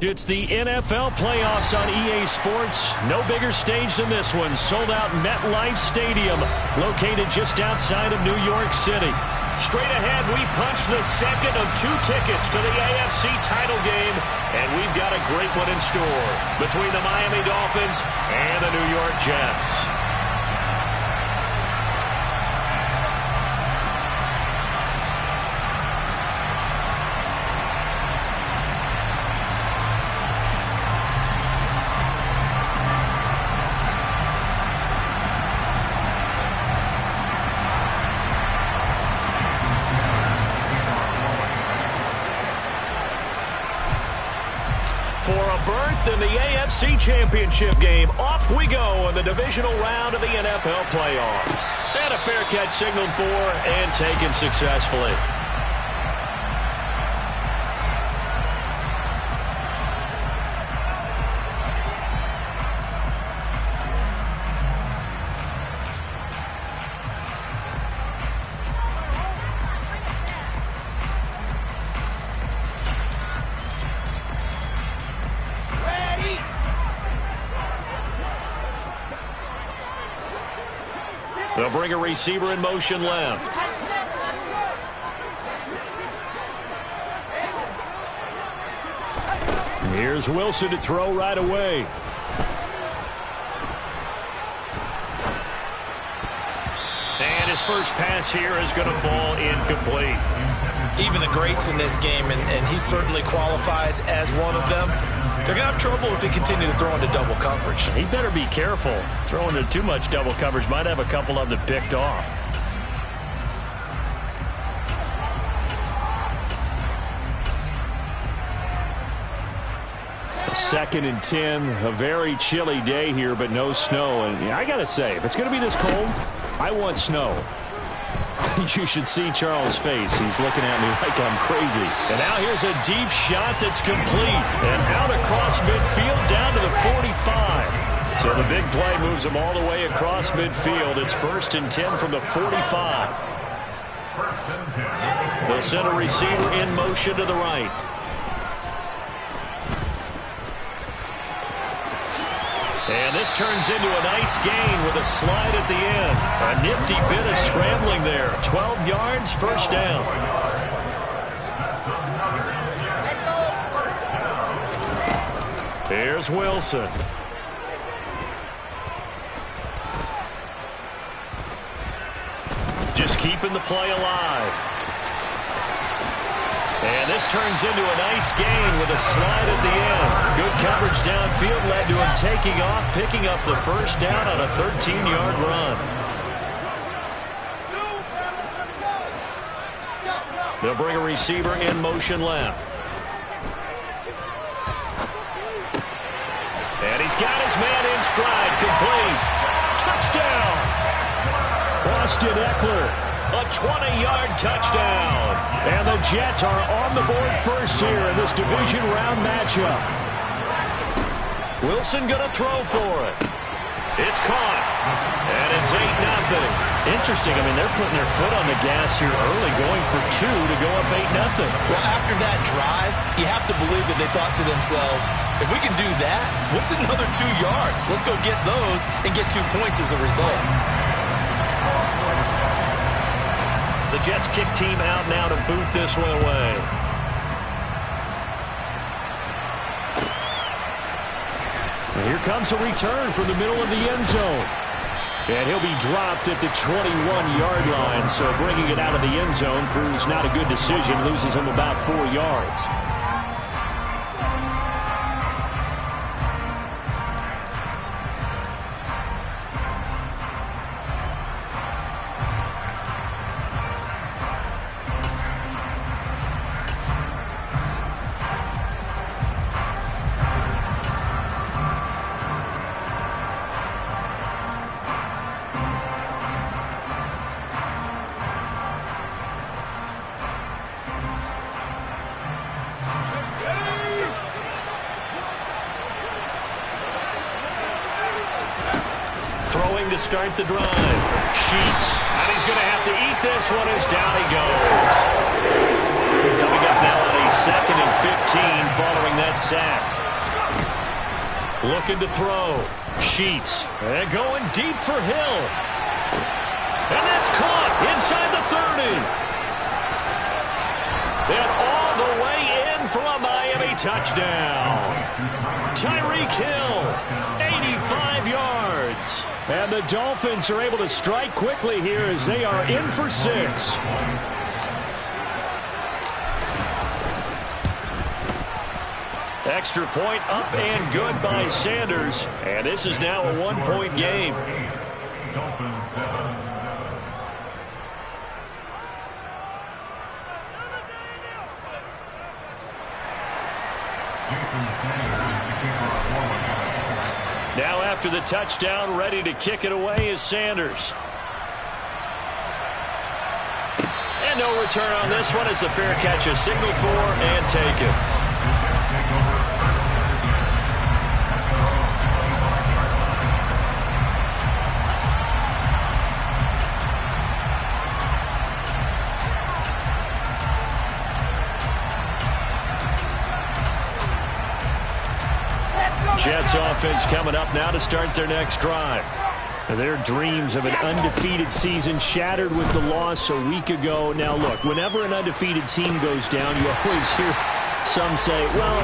It's the NFL playoffs on EA Sports. No bigger stage than this one. Sold out MetLife Stadium, located just outside of New York City. Straight ahead, we punch the second of 2 tickets to the AFC title game, and we've got a great one in store between the Miami Dolphins and the New York Jets. In the AFC Championship game, off we go in the divisional round of the NFL playoffs. And a fair catch signaled for and taken successfully. They'll bring a receiver in motion left. Here's Wilson to throw right away. And his first pass here is going to fall incomplete. Even the greats in this game, and he certainly qualifies as one of them, they're going to have trouble if they continue to throw into double coverage. He better be careful. Throwing into too much double coverage might have a couple of them picked off. Second and 10, a very chilly day here, but no snow. And I got to say, if it's going to be this cold, I want snow. You should see Charles' face. He's looking at me like I'm crazy. And now here's a deep shot that's complete. And out across midfield down to the 45. So the big play moves him all the way across midfield. It's 1st and 10 from the 45. They'll send a receiver in motion to the right. And this turns into a nice gain with a slide at the end. A nifty bit of scrambling there. 12 yards, first down. Here's Wilson. Just keeping the play alive. And this turns into a nice gain with a slide at the end. Good coverage downfield led to him taking off, picking up the first down on a 13-yard run. They'll bring a receiver in motion left. And he's got his man in stride, complete. Touchdown! Austin Eckler. A 20-yard touchdown. And the Jets are on the board first here in this division round matchup. Wilson going to throw for it. It's caught. And it's 8-0. Interesting. I mean, they're putting their foot on the gas here early, going for 2 to go up 8-0. Well, after that drive, you have to believe that they thought to themselves, if we can do that, what's another 2 yards? Let's go get those and get 2 points as a result. The Jets kick team out now to boot this one away. And here comes a return from the middle of the end zone. And he'll be dropped at the 21-yard line. So bringing it out of the end zone proves not a good decision. Loses him about 4 yards. Throwing to start the drive. Sheets. And he's going to have to eat this one as down he goes. Coming up now on a 2nd and 15 following that sack. Looking to throw. Sheets. And going deep for Hill. And that's caught inside the 30. And all the way in for a Miami touchdown. Tyreek Hill, 85 yards. And the Dolphins are able to strike quickly here as they are in for 6. Extra point up and good by Sanders. And this is now a 1-point game. Now after the touchdown, ready to kick it away is Sanders. And no return on this one as the fair catch is signaled for and taken. Jets offense coming up now to start their next drive. Their dreams of an undefeated season shattered with the loss a week ago. Now, look, whenever an undefeated team goes down, you always hear some say, well,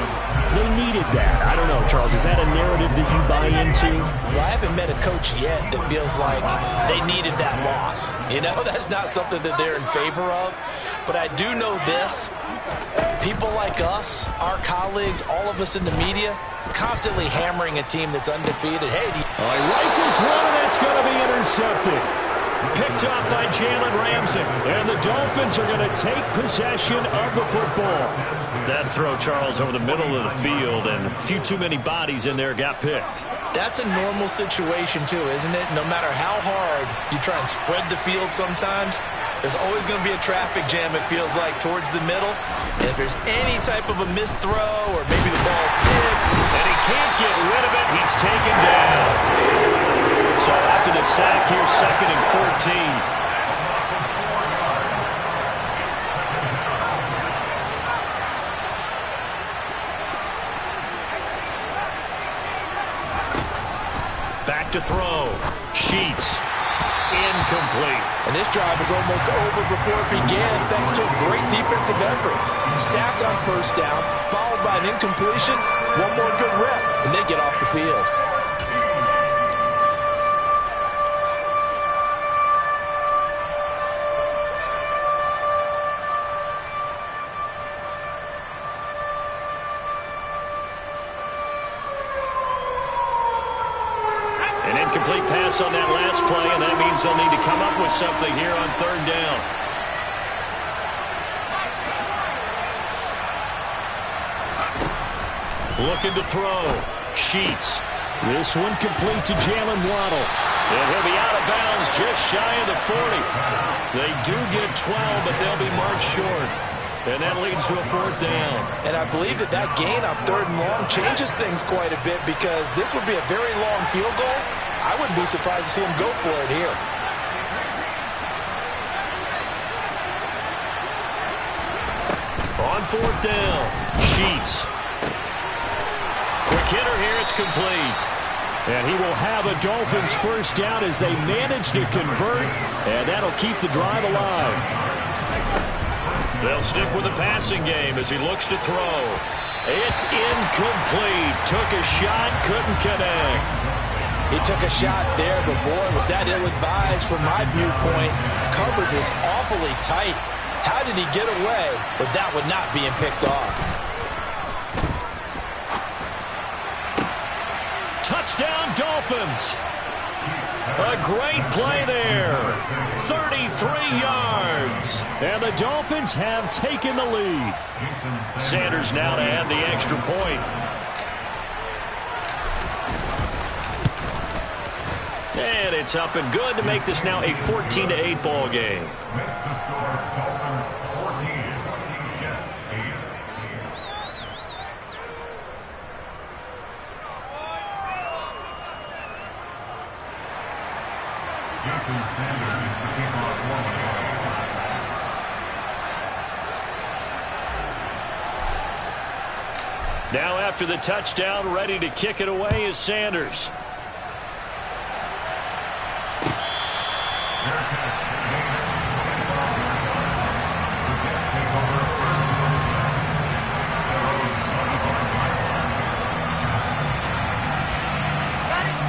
they needed that. I don't know, Charles. Is that a narrative that you buy into? Well, I haven't met a coach yet that feels like they needed that loss. You know, that's not something that they're in favor of. But I do know this. People like us, our colleagues, all of us in the media, constantly hammering a team that's undefeated. Hey, rifles one, and that's going to be intercepted. Picked up by Jalen Ramsey. And the Dolphins are going to take possession of the football. That throw, Charles, over the middle of the field, and a few too many bodies in there got picked. That's a normal situation, too, isn't it? No matter how hard you try and spread the field sometimes, there's always going to be a traffic jam, it feels like, towards the middle. And if there's any type of a missed throw or maybe the ball's tipped and he can't get rid of it, he's taken down. So after the sack, here's 2nd and 14. Back to throw. Sheets. Incomplete. And this drive was almost over before it began thanks to a great defensive effort. Sack on first down, followed by an incompletion, one more good rep, and they get off the field. Incomplete pass on that last play, and that means they'll need to come up with something here on 3rd down. Looking to throw. Sheets. This one complete to Jalen Waddle. And he'll be out of bounds just shy of the 40. They do get 12, but they'll be marked short. And that leads to a 4th down. And I believe that gain on 3rd and long changes things quite a bit because this would be a very long field goal. I wouldn't be surprised to see him go for it here. On 4th down, Sheets. Quick hitter here, it's complete. And he will have a Dolphins 1st down as they manage to convert, and that'll keep the drive alive. They'll stick with the passing game as he looks to throw. It's incomplete. Took a shot, couldn't connect. He took a shot there, but boy, was that ill-advised from my viewpoint. Coverage was awfully tight. How did he get away with that one not being picked off? Touchdown, Dolphins. A great play there. 33 yards. And the Dolphins have taken the lead. Sanders now to add the extra point. And it's up and good to make this now a 14-8 ball game. Now after the touchdown, ready to kick it away is Sanders.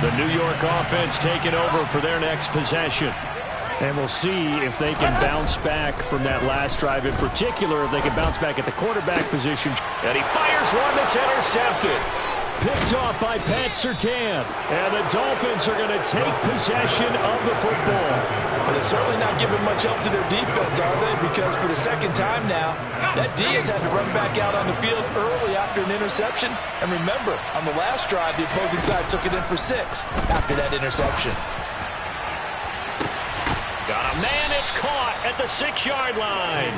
The New York offense taking over for their next possession. And we'll see if they can bounce back from that last drive. In particular, if they can bounce back at the quarterback position. And he fires one that's intercepted. Picked off by Pat Surtain. And the Dolphins are going to take possession of the football. Well, they're certainly not giving much help to their defense, are they? Because for the second time now, that D has had to run back out on the field early after an interception. And remember, on the last drive, the opposing side took it in for 6 after that interception. Got a man, it's caught at the 6-yard line.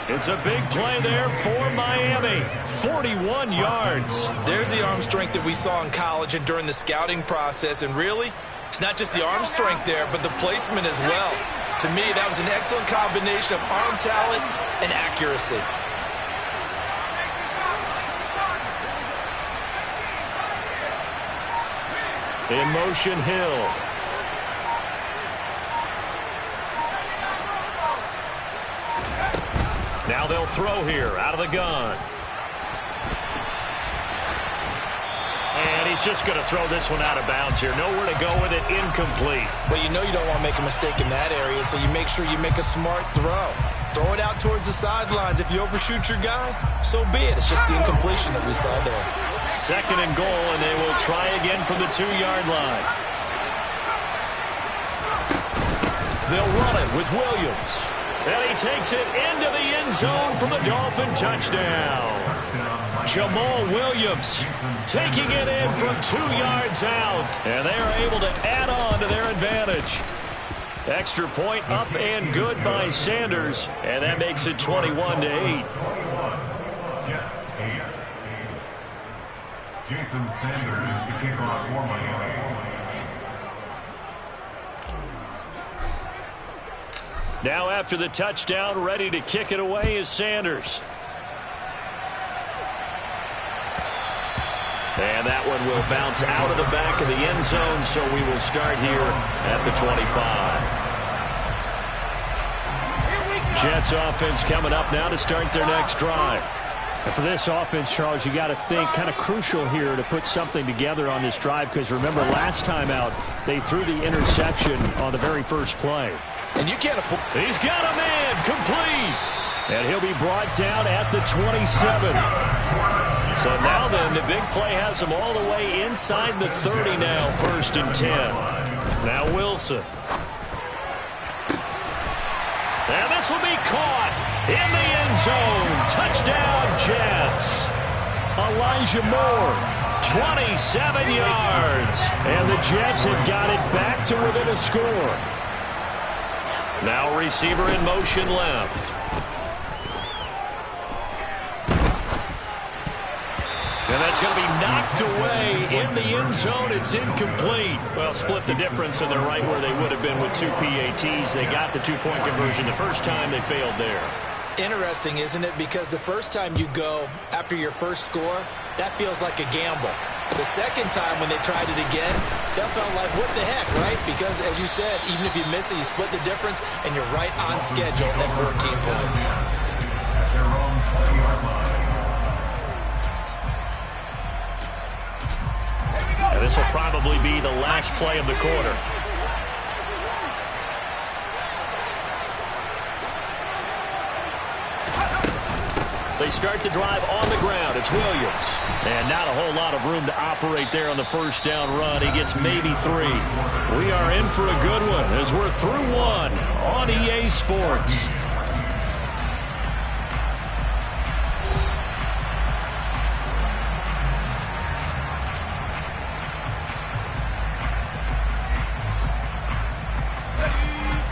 It's a big play there for Miami. 41 yards. There's the arm strength that we saw in college and during the scouting process. And really, it's not just the arm strength there, but the placement as well. To me, that was an excellent combination of arm talent and accuracy. In motion, Hill. Now they'll throw here out of the gun. And he's just going to throw this one out of bounds here. Nowhere to go with it. Incomplete. Well, you know you don't want to make a mistake in that area, so you make sure you make a smart throw. Throw it out towards the sidelines. If you overshoot your guy, so be it. It's just the incompletion that we saw there. 2nd and goal, and they will try again from the 2-yard line. They'll run it with Williams. And he takes it into the end zone for the Dolphin touchdown. Jamal Williams taking it in from 2 yards out. And they are able to add on to their advantage. Extra point up and good by Sanders. And that makes it 21-8. Jason Sanders to kick off for Miami. Now after the touchdown, ready to kick it away is Sanders. And that one will bounce out of the back of the end zone, so we will start here at the 25. Jets offense coming up now to start their next drive. And for this offense, Charles, you got to think kind of crucial here to put something together on this drive, because remember last time out, they threw the interception on the very first play. And you can't afford. He's got a man, complete. And he'll be brought down at the 27. So now then, the big play has him all the way inside the 30 now, 1st and 10. Now Wilson. And this will be caught in the end zone. Touchdown, Jets. Elijah Moore, 27 yards. And the Jets have got it back to within a score. Now receiver in motion left. And that's going to be knocked away in the end zone. It's incomplete. Well, split the difference, and they're right where they would have been with 2 PATs. They got the 2-point conversion the first time. They failed there. Interesting, isn't it? Because the first time you go after your first score, that feels like a gamble. The second time when they tried it again, that felt like, what the heck, right? Because, as you said, even if you miss it, you split the difference, and you're right on schedule at 14 points. And this will probably be the last play of the quarter. They start the drive on the ground. It's Williams. And not a whole lot of room to operate there on the first down run. He gets maybe 3. We are in for a good one as we're through 1 on EA Sports.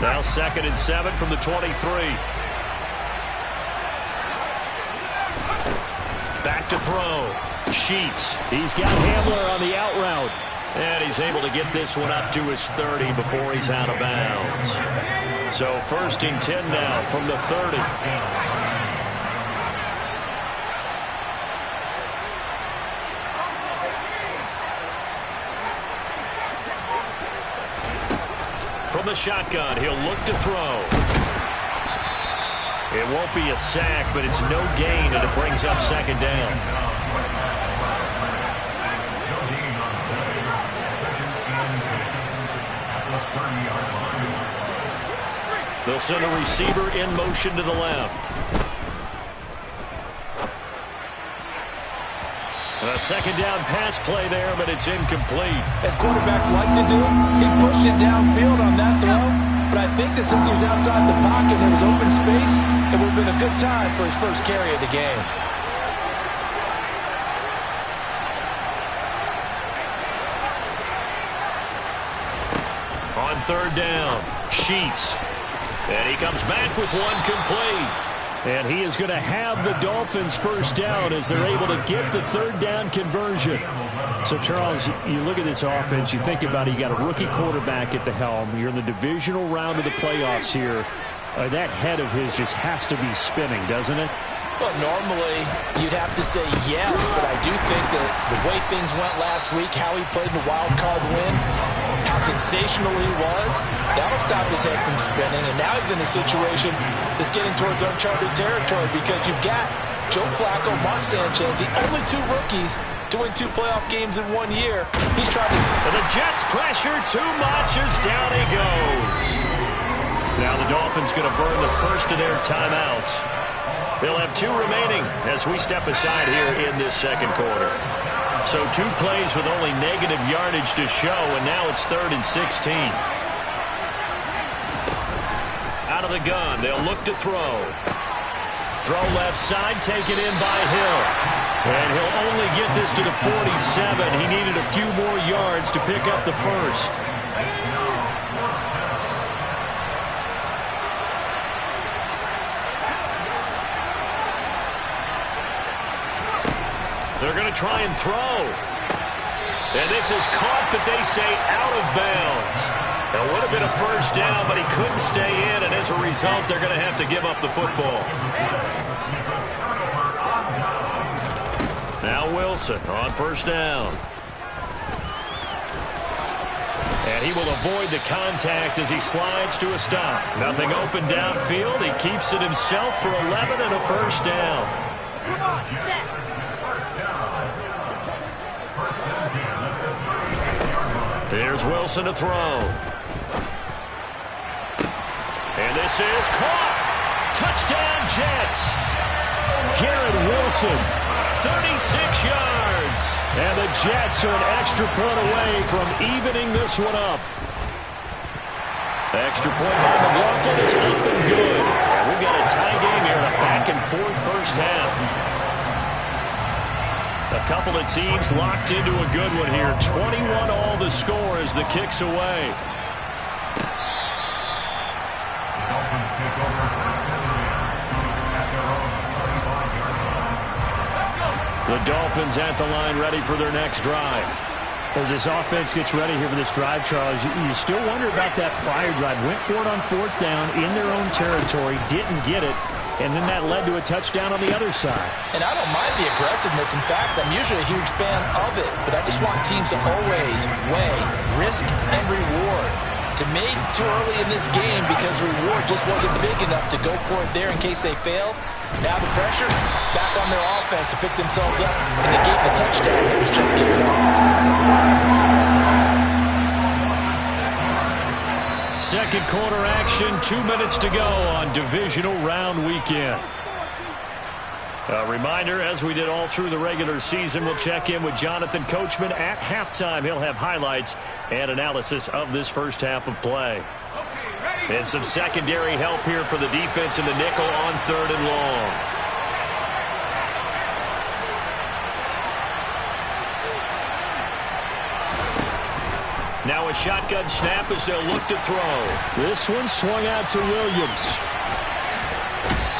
Now 2nd and 7 from the 23. Back to throw. Sheets. He's got Hamler on the out route. And he's able to get this one up to his 30 before he's out of bounds. So 1st and 10 now from the 30. From the shotgun, he'll look to throw. It won't be a sack, but it's no gain, and it brings up second down. They'll send a receiver in motion to the left. A second down pass play there, but it's incomplete. As quarterbacks like to do, he pushed it downfield on that throw. But I think that since he was outside the pocket and there was open space, it would have been a good time for his first carry of the game. On third down, Sheets. And he comes back with one complete. And he is going to have the Dolphins first down as they're able to get the third down conversion. So, Charles, you look at this offense, you think about it, you got a rookie quarterback at the helm. You're in the divisional round of the playoffs here. That head of his just has to be spinning, doesn't it? Well, normally you'd have to say yes, but I do think that the way things went last week, how he played in the wild card win, how sensational he was, that'll stop his head from spinning. And now he's in a situation that's getting towards uncharted territory because you've got Joe Flacco, Mark Sanchez, the only two rookies doing 2 playoff games in 1 year. He's trying to... And the Jets pressure too much as down he goes. Now the Dolphins going to burn the first of their timeouts. They'll have 2 remaining as we step aside here in this second quarter. So 2 plays with only negative yardage to show, and now it's 3rd and 16. Out of the gun, they'll look to throw. Throw left side, taken in by Hill. And he'll only get this to the 47. He needed a few more yards to pick up the first. They're going to try and throw. And this is caught, but they say out of bounds. It would have been a first down, but he couldn't stay in, and as a result, they're going to have to give up the football. Now Wilson on first down. And he will avoid the contact as he slides to a stop. Nothing open downfield. He keeps it himself for 11 and a first down. Come on, set. There's Wilson to throw. And this is caught. Touchdown, Jets. Garrett Wilson, 36 yards. And the Jets are an extra point away from evening this one up. The extra point by McLaughlin is up and good. And we've got a tie game here in a back-and-forth first half. A couple of teams locked into a good one here. 21 all the score as the kick's away. The Dolphins at the line ready for their next drive. As this offense gets ready here for this drive, Charles, you still wonder about that prior drive. Went for it on 4th down in their own territory, didn't get it. And then that led to a touchdown on the other side. And I don't mind the aggressiveness. In fact, I'm usually a huge fan of it. But I just want teams to always weigh risk and reward. To me, too early in this game because reward just wasn't big enough to go for it there in case they failed. Now the pressure back on their offense to pick themselves up and negate the touchdown that was just given up. Second quarter action, 2 minutes to go on divisional round weekend. A reminder, as we did all through the regular season, we'll check in with Jonathan Coachman at halftime. He'll have highlights and analysis of this first half of play. And some secondary help here for the defense in the nickel on 3rd and long. Now a shotgun snap as they'll look to throw. This one swung out to Williams.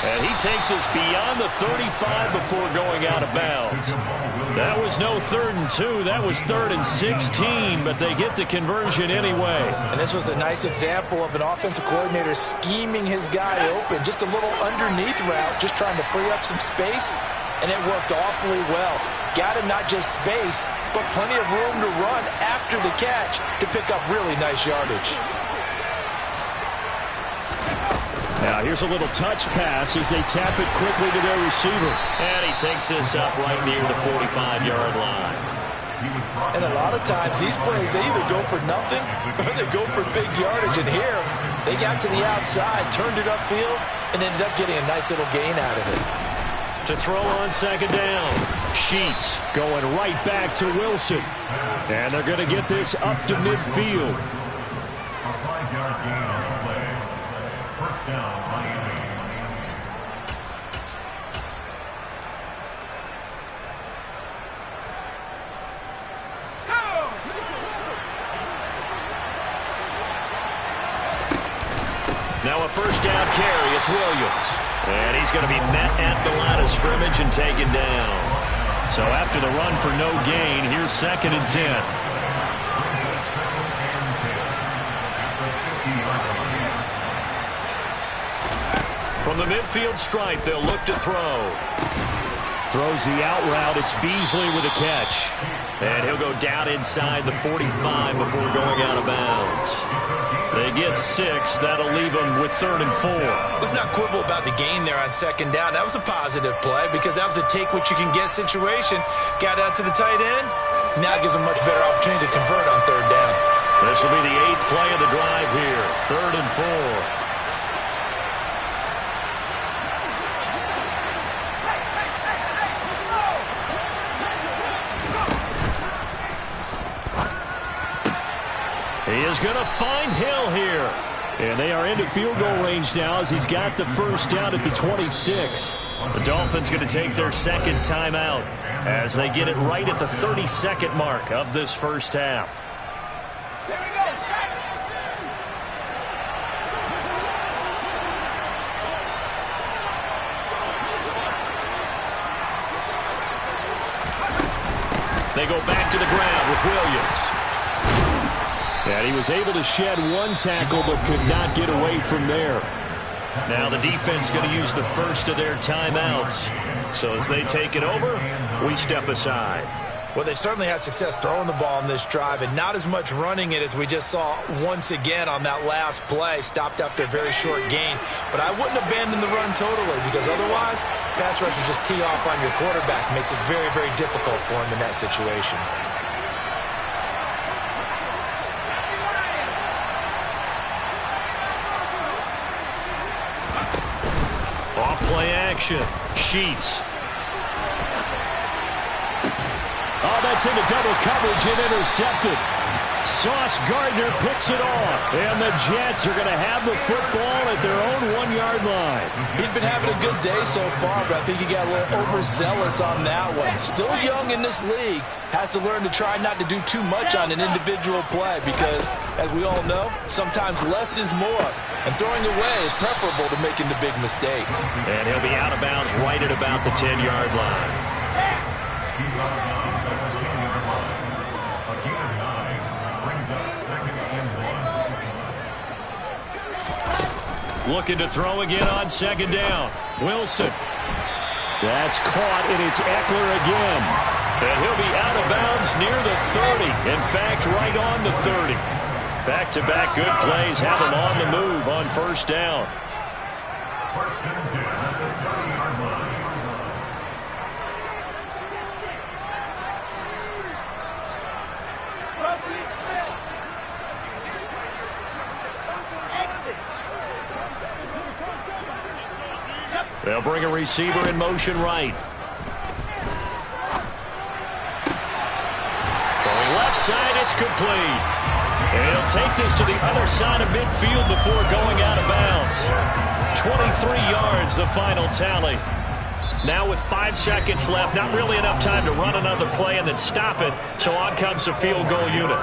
And he takes us beyond the 35 before going out of bounds. That was no 3rd and 2. That was 3rd and 16, but they get the conversion anyway. And this was a nice example of an offensive coordinator scheming his guy open. Just a little underneath route, just trying to free up some space, and it worked awfully well. Got him not just space, but plenty of room to run after the catch to pick up really nice yardage. Now here's a little touch pass as they tap it quickly to their receiver. And he takes this up right near the 45-yard line. And a lot of times these plays, they either go for nothing or they go for big yardage. And here, they got to the outside, turned it upfield, and ended up getting a nice little gain out of it. To throw on second down. Sheets going right back to Wilson. And they're going to get this up to midfield. A 5-yard gain on the play. First down, Miami. Now a first down carry. It's Williams. And he's going to be met at the line of scrimmage and taken down. So after the run for no gain, here's 2nd and 10. From the midfield stripe, they'll look to throw. Throws the out route. It's Beasley with a catch. And he'll go down inside the 45 before going out of bounds. They get 6. That'll leave them with 3rd and 4. Let's not quibble about the gain there on second down. That was a positive play because that was a take-what-you-can-get situation. Got out to the tight end. Now it gives them a much better opportunity to convert on 3rd down. This will be the 8th play of the drive here. 3rd and 4. He is going to find Hill here. And they are into field goal range now as he's got the first down at the 26. The Dolphins going to take their 2nd timeout as they get it right at the 32nd mark of this first half. They go back to the ground with Williams. And he was able to shed one tackle but could not get away from there. Now the defense going to use the first of their timeouts. So as they take it over, we step aside. Well, they certainly had success throwing the ball on this drive and not as much running it as we just saw once again on that last play. Stopped after a very short gain. But I wouldn't abandon the run totally because otherwise, pass rushers just tee off on your quarterback. Makes it very, very difficult for him in that situation. Off-play action. Sheets. Oh, that's into double coverage and intercepted. Sauce Gardner picks it off. And the Jets are going to have the football at their own 1-yard line. He'd been having a good day so far, but I think he got a little overzealous on that one. Still young in this league. Has to learn to try not to do too much on an individual play because, as we all know, sometimes less is more. And throwing away is preferable to making the big mistake. And he'll be out of bounds right at about the 10-yard line. He's out of bounds at the 10-yard line. A gain of 9 brings up 2nd and 1. Looking to throw again on second down. Wilson. That's caught, and it's Eckler again. And he'll be out of bounds near the 30. In fact, right on the 30. Back-to-back good plays have him on the move on first down. First and 10 at the 30-yard line. They'll bring a receiver in motion right. Throwing left side, it's complete. And he'll take this to the other side of midfield before going out of bounds. 23 yards, the final tally. Now with 5 seconds left, not really enough time to run another play and then stop it. So on comes the field goal unit.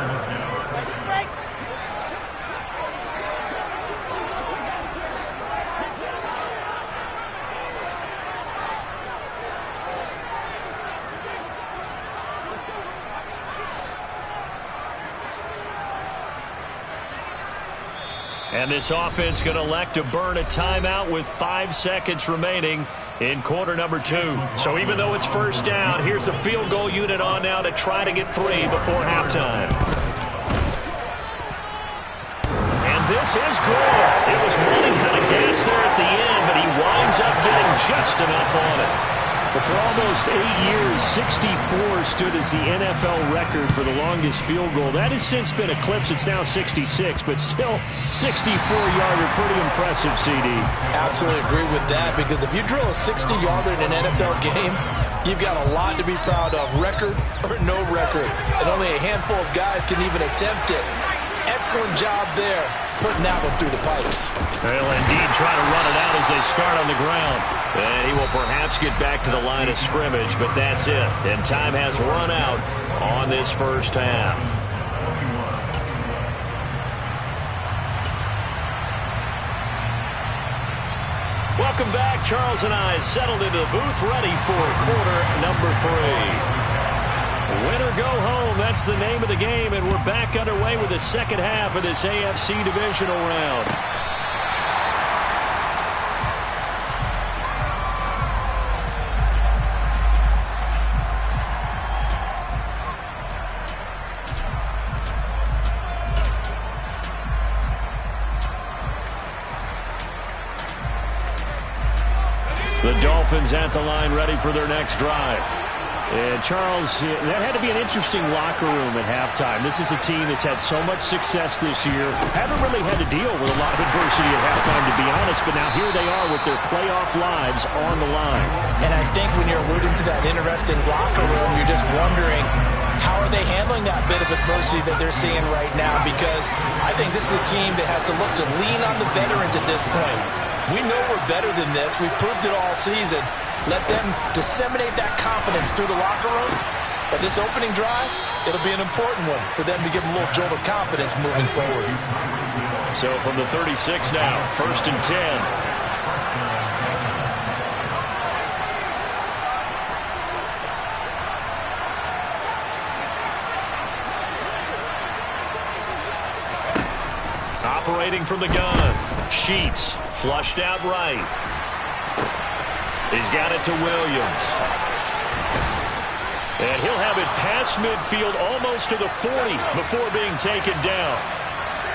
And this offense going to elect to burn a timeout with 5 seconds remaining in quarter number 2. So even though it's first down, here's the field goal unit on now to try to get 3 before halftime. And this is good. It was running out of gas pass there at the end, but he winds up getting just enough on it. But for almost 8 years, 64 stood as the NFL record for the longest field goal. That has since been eclipsed. It's now 66, but still 64-yarder. Pretty impressive, CD. Absolutely agree with that, because if you drill a 60-yarder in an NFL game, you've got a lot to be proud of, record or no record. And only a handful of guys can even attempt it. Excellent job there, putting that one through the pipes. They'll indeed try to run it out as they start on the ground. And he will perhaps get back to the line of scrimmage, but that's it. And time has run out on this first half. Welcome back. Charles and I settled into the booth, ready for quarter number 3. Win or go home, that's the name of the game, and we're back underway with the second half of this AFC divisional round. The Dolphins at the line, ready for their next drive. And Charles, that had to be an interesting locker room at halftime. This is a team that's had so much success this year. Haven't really had to deal with a lot of adversity at halftime, to be honest, but now here they are with their playoff lives on the line. And I think when you're alluding to that interesting locker room, you're just wondering, how are they handling that bit of adversity that they're seeing right now? Because I think this is a team that has to look to lean on the veterans at this point. We know we're better than this. We've proved it all season. Let them disseminate that confidence through the locker room. But this opening drive, it'll be an important one for them to give them a little jolt of confidence moving forward. So from the 36 now, 1st and 10. Operating from the gun. Sheets flushed out right. He's got it to Williams. And he'll have it past midfield almost to the 40 before being taken down.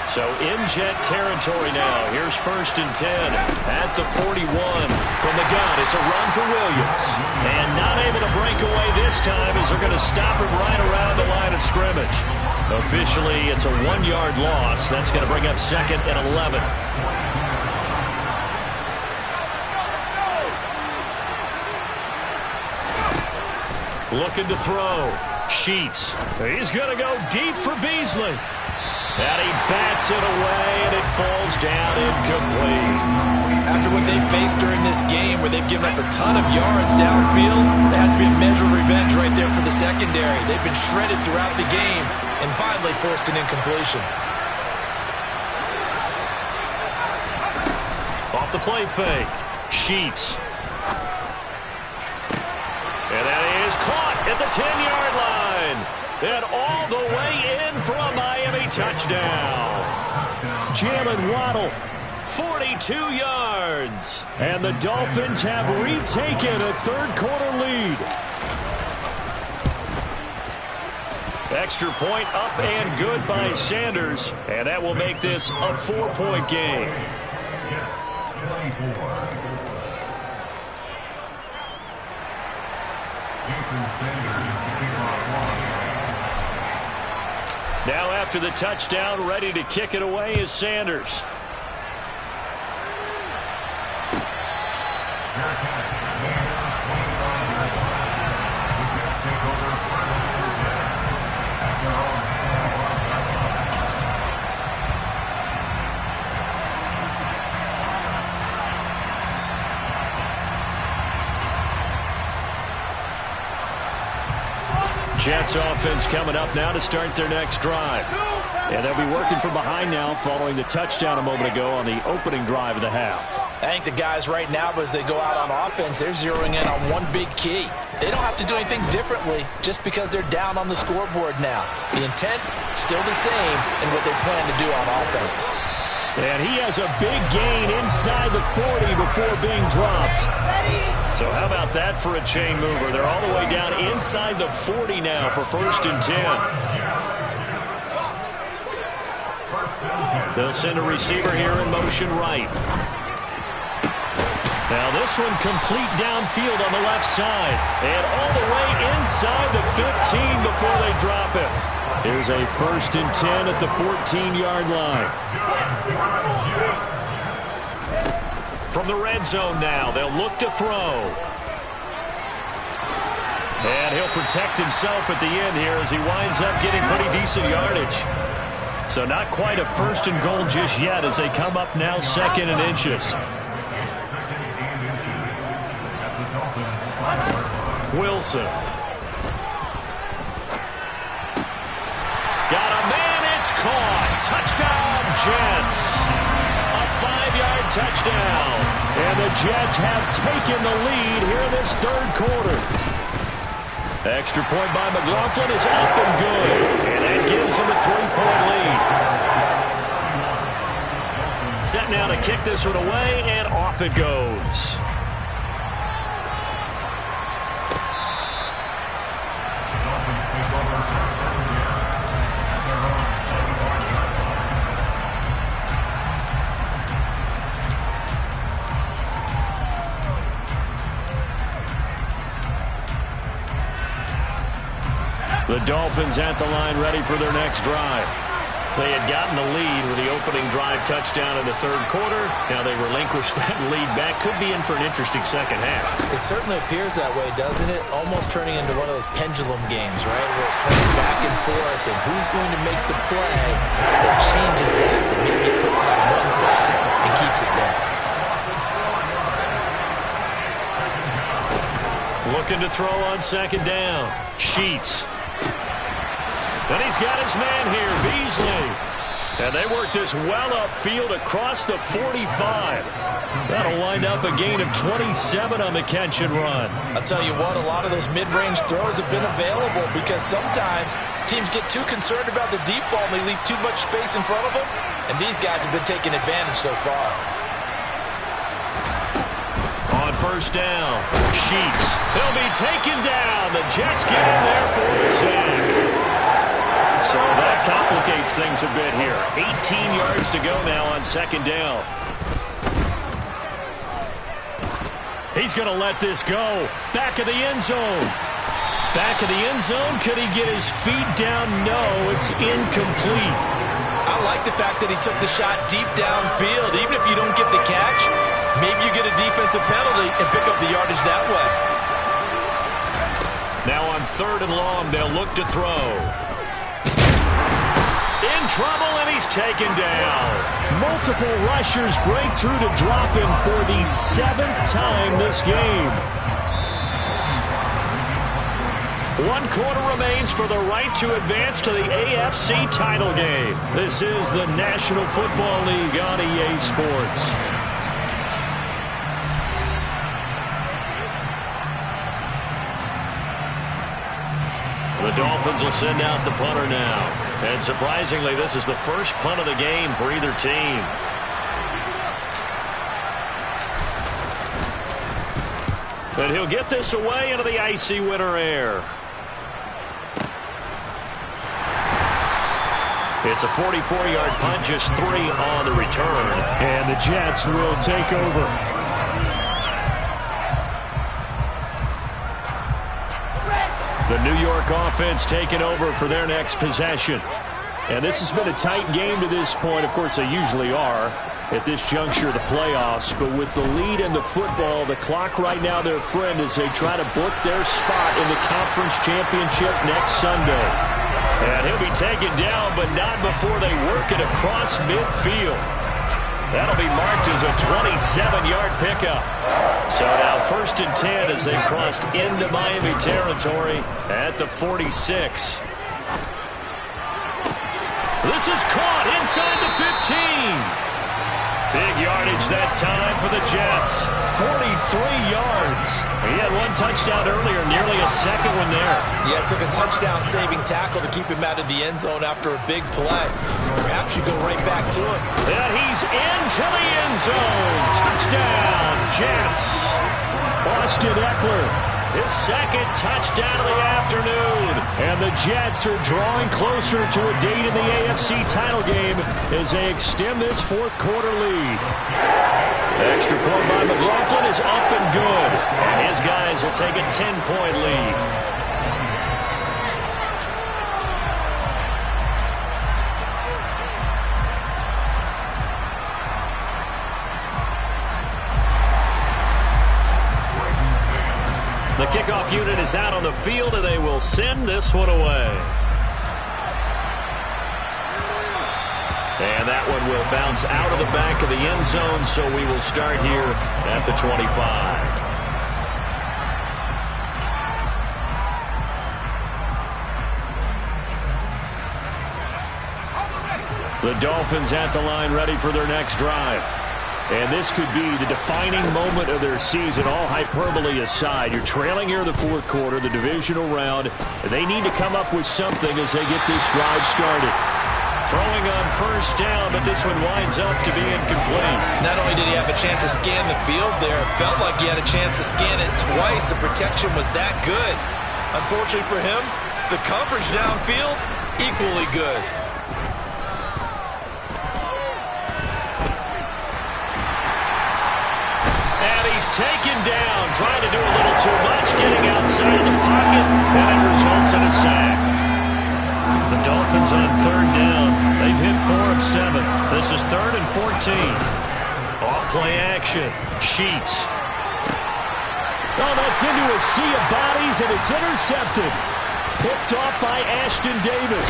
So in jet territory now. Here's 1st and 10 at the 41 from the gun. It's a run for Williams. And not able to break away this time as they're going to stop him right around the line of scrimmage. Officially, it's a 1-yard loss. That's going to bring up 2nd and 11. Looking to throw. Sheets. He's going to go deep for Beasley. And he bats it away, and it falls down incomplete. After what they've faced during this game, where they've given up a ton of yards downfield, there has to be a measure of revenge right there for the secondary. They've been shredded throughout the game and finally forced an incompletion. Off the play fake. Sheets. And that is caught at the 10-yard line. And all the way in for a Miami touchdown. Jalen Waddle. 42 yards. And the Dolphins have retaken a third-quarter lead. Extra point up and good by Sanders. And that will make this a 4-point game. Now after the touchdown, ready to kick it away is Sanders. Jets offense coming up now to start their next drive. And they'll be working from behind now following the touchdown a moment ago on the opening drive of the half. I think the guys right now, as they go out on offense, they're zeroing in on one big key. They don't have to do anything differently just because they're down on the scoreboard now. The intent, still the same in what they plan to do on offense. And he has a big gain inside the 40 before being dropped. So how about that for a chain mover? They're all the way down inside the 40 now for 1st and 10. They'll send a receiver here in motion right. Now this one complete downfield on the left side. And all the way inside the 15 before they drop it. Here's a 1st and 10 at the 14-yard line. From the red zone now, they'll look to throw. And he'll protect himself at the end here as he winds up getting pretty decent yardage. So not quite a 1st and goal just yet as they come up now 2nd and inches. Wilson. Got a man, it's caught. Touchdown, Jets. A 5-yard touchdown. And the Jets have taken the lead here in this 3rd quarter. Extra point by McLaughlin is up and good. And that gives him a 3-point lead. Set now to kick this one away, and off it goes. The Dolphins at the line ready for their next drive. They had gotten the lead with the opening drive touchdown in the 3rd quarter. Now they relinquished that lead back. Could be in for an interesting second half. It certainly appears that way, doesn't it? Almost turning into one of those pendulum games, right? Where it swings back and forth, and who's going to make the play that changes that maybe it puts it on one side and keeps it there. Looking to throw on 2nd down. Sheets. And he's got his man here, Beasley. And they work this well upfield across the 45. That'll wind up a gain of 27 on the catch and run. I'll tell you what, a lot of those mid-range throws have been available because sometimes teams get too concerned about the deep ball and they leave too much space in front of them. And these guys have been taking advantage so far. On 1st down, Sheets. He'll be taken down. The Jets get in there for the sack. So that complicates things a bit here. 18 yards to go now on 2nd down. He's going to let this go. Back of the end zone. Back of the end zone. Could he get his feet down? No, it's incomplete. I like the fact that he took the shot deep downfield. Even if you don't get the catch, maybe you get a defensive penalty and pick up the yardage that way. Now on 3rd and long, they'll look to throw. In trouble, and he's taken down. Multiple rushers break through to drop him for the 7th time this game. 1 quarter remains for the right to advance to the AFC title game. This is the National Football League on EA Sports. The Dolphins will send out the punter now. And surprisingly, this is the first punt of the game for either team. And he'll get this away into the icy winter air. It's a 44-yard punt, just 3 on the return. And the Jets will take over. The New York offense taking over for their next possession. And this has been a tight game to this point. Of course, they usually are at this juncture of the playoffs. But with the lead in the football, the clock right now their friend as they try to book their spot in the conference championship next Sunday. And he'll be taken down, but not before they work it across midfield. That'll be marked as a 27-yard pickup. So now 1st and 10 as they've crossed into Miami territory at the 46. This is caught inside the 15. Big yardage that time for the Jets. 43 yards. He had 1 touchdown earlier, nearly a 2nd one there. Yeah, it took a touchdown-saving tackle to keep him out of the end zone after a big play. Perhaps you go right back to him. And he's into the end zone. Touchdown, Jets. Austin Eckler his second touchdown of the afternoon. And the Jets are drawing closer to a date in the AFC title game as they extend this fourth quarter lead. Extra point by McLaughlin is up and good. And his guys will take a 10-point lead. The kickoff unit is out on the field, and they will send this one away. And that one will bounce out of the back of the end zone, so we will start here at the 25. The Dolphins at the line ready for their next drive. And this could be the defining moment of their season, all hyperbole aside. You're trailing here in the fourth quarter, the divisional round. They need to come up with something as they get this drive started. Throwing on first down, but this one winds up to be incomplete. Not only did he have a chance to scan the field there, it felt like he had a chance to scan it twice. The protection was that good. Unfortunately for him, the coverage downfield, equally good. He's taken down, trying to do a little too much, getting outside of the pocket, and it results in a sack. The Dolphins on third down. They've hit 4 of 7. This is 3rd and 14. Off-play action. Sheets. Oh, that's into a sea of bodies, and it's intercepted. Picked off by Ashton Davis.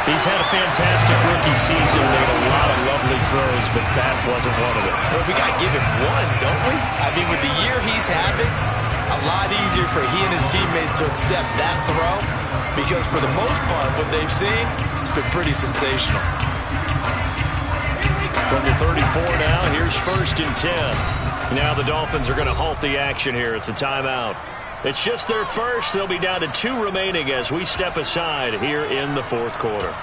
He's had a fantastic rookie season, made a lot of lovely throws, but that wasn't one of them. Well, we got to give him one, don't we? I mean, with the year he's having, a lot easier for he and his teammates to accept that throw, because for the most part, what they've seen, it's been pretty sensational. From the 34 now, here's 1st and 10. Now the Dolphins are going to halt the action here. It's a timeout. It's just their first. They'll be down to 2 remaining as we step aside here in the fourth quarter.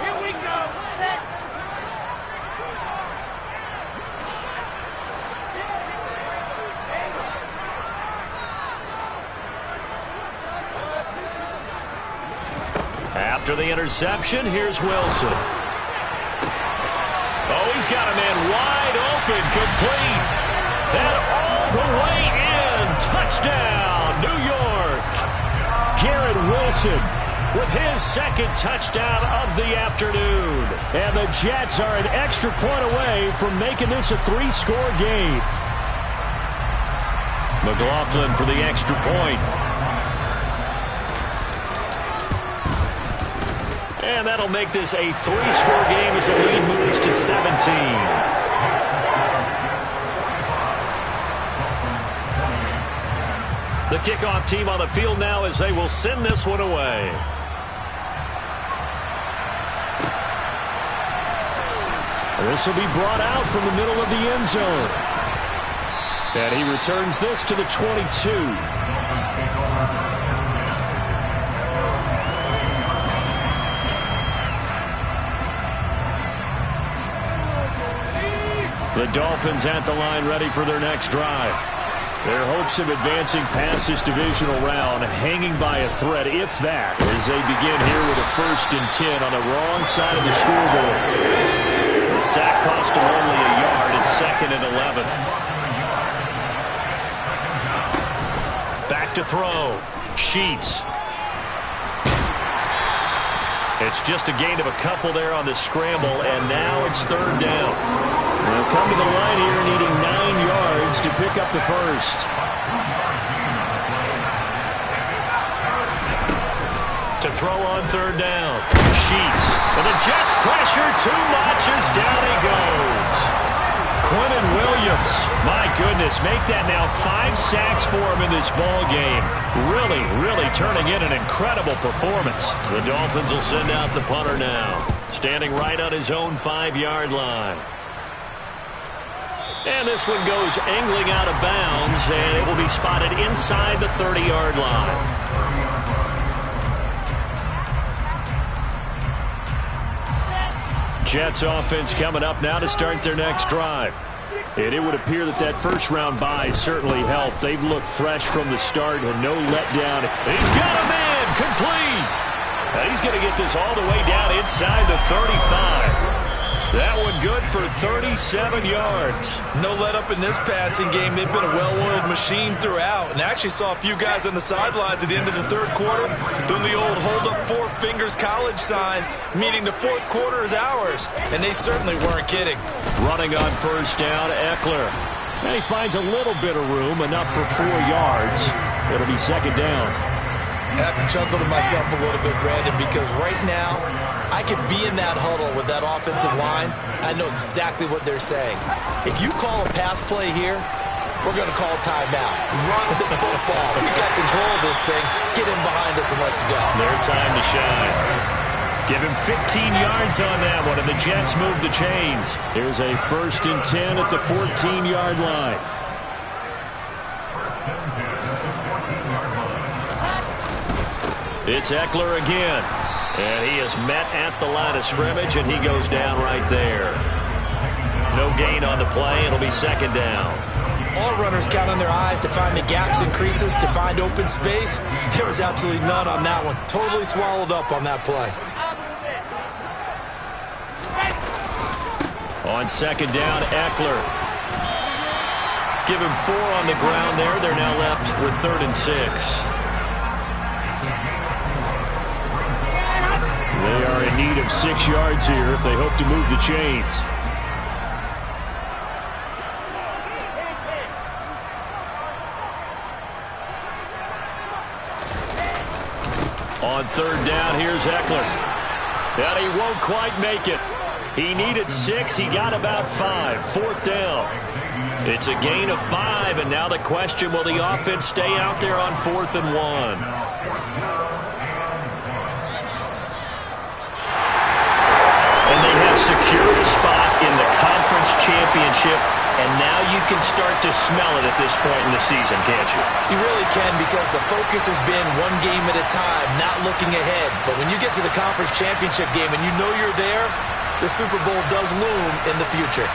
Here we go. Set. After the interception, here's Wilson. Oh, he's got a man wide open, complete. And all the way in. Touchdown, New York. Garrett Wilson with his second touchdown of the afternoon. And the Jets are an extra point away from making this a 3-score game. McLaughlin for the extra point. And that'll make this a 3-score game as the lead moves to 17. The kickoff team on the field now as they will send this one away. This will be brought out from the middle of the end zone. And he returns this to the 22. The Dolphins at the line ready for their next drive. Their hopes of advancing past this divisional round hanging by a thread, if that, as they begin here with a 1st and 10 on the wrong side of the scoreboard. The sack cost him only a yard. It's 2nd and 11. Back to throw. Sheets. It's just a gain of a couple there on the scramble, and now it's 3rd down. They'll come to the line here needing 9 yards to pick up the first. To throw on 3rd down. Sheets. And the Jets pressure too much as down he goes. Quentin Williams. My goodness, make that now 5 sacks for him in this ball game. Really turning in an incredible performance. The Dolphins will send out the punter now. Standing right on his own 5-yard line. And this one goes angling out of bounds, and it will be spotted inside the 30-yard line. Jets offense coming up now to start their next drive. And it would appear that that first-round bye certainly helped. They've looked fresh from the start and no letdown. He's got a man complete. And he's going to get this all the way down inside the 35. That one good for 37 yards. No let up in this passing game. They've been a well-oiled machine throughout. And actually saw a few guys on the sidelines at the end of the third quarter doing the old hold up 4 fingers college sign, meaning the fourth quarter is ours. And they certainly weren't kidding. Running on first down, Eckler. And he finds a little bit of room, enough for 4 yards. It'll be second down. I have to chuckle to myself a little bit, Brandon, because right now I could be in that huddle with that offensive line. I know exactly what they're saying. If you call a pass play here, we're going to call timeout. Run the football. We got control of this thing. Get in behind us and let's go. Their time to shine. Give him 15 yards on that one, and the Jets move the chains. Here's a 1st and 10 at the 14-yard line. It's Eckler again. And he is met at the line of scrimmage, and he goes down right there. No gain on the play. It'll be second down. All runners count on their eyes to find the gaps and creases, to find open space. There was absolutely none on that one. Totally swallowed up on that play. On second down, Eckler. Give him 4 on the ground there. They're now left with 3rd and 6. They are in need of 6 yards here if they hope to move the chains. On 3rd down, here's Eckler. And he won't quite make it. He needed 6. He got about 5. 4th down. It's a gain of 5, and now the question, will the offense stay out there on 4th and 1? And they have secured a spot in the conference championship, and now you can start to smell it at this point in the season, can't you? You really can, because the focus has been one game at a time, not looking ahead. But when you get to the conference championship game and you know you're there, the Super Bowl does loom in the future.